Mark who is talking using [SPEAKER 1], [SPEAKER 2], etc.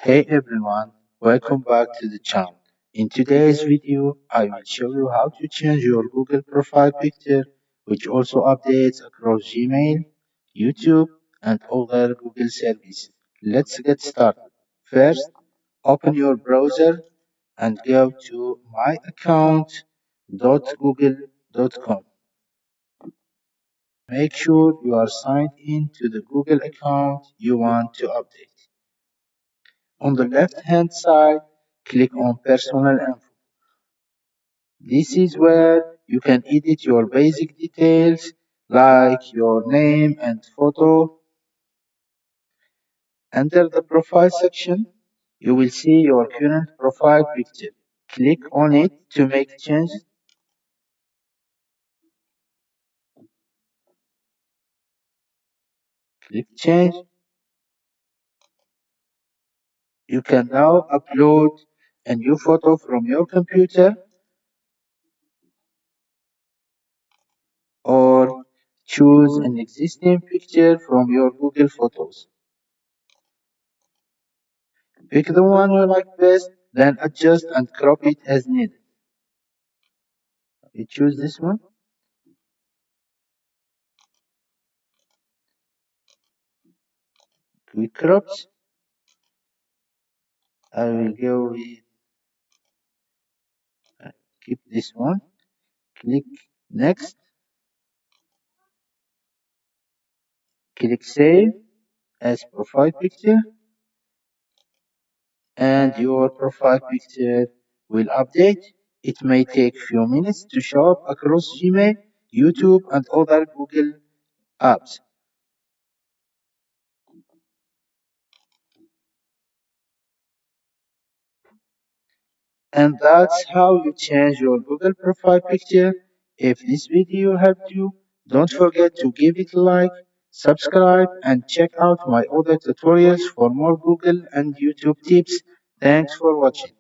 [SPEAKER 1] Hey everyone, welcome back to the channel. In today's video, I will show you how to change your Google profile picture, which also updates across Gmail, YouTube, and other Google services. Let's get started. First, open your browser and go to myaccount.google.com. Make sure you are signed in to the Google account you want to update. On the left-hand side, click on Personal Info. This is where you can edit your basic details like your name and photo. Under the Profile section, you will see your current profile picture. Click on it to make changes. Click Change. You can now upload a new photo from your computer or choose an existing picture from your Google Photos. Pick the one you like best, then adjust and crop it as needed. We choose this one. Quick crops. I will go with keep this one. Click next. Click save as profile picture, and your profile picture will update. It may take few minutes to show up across Gmail, YouTube, and other Google apps. And that's how you change your Google profile picture. If this video helped you, don't forget to give it a like, subscribe, and check out my other tutorials for more Google and YouTube tips. Thanks for watching.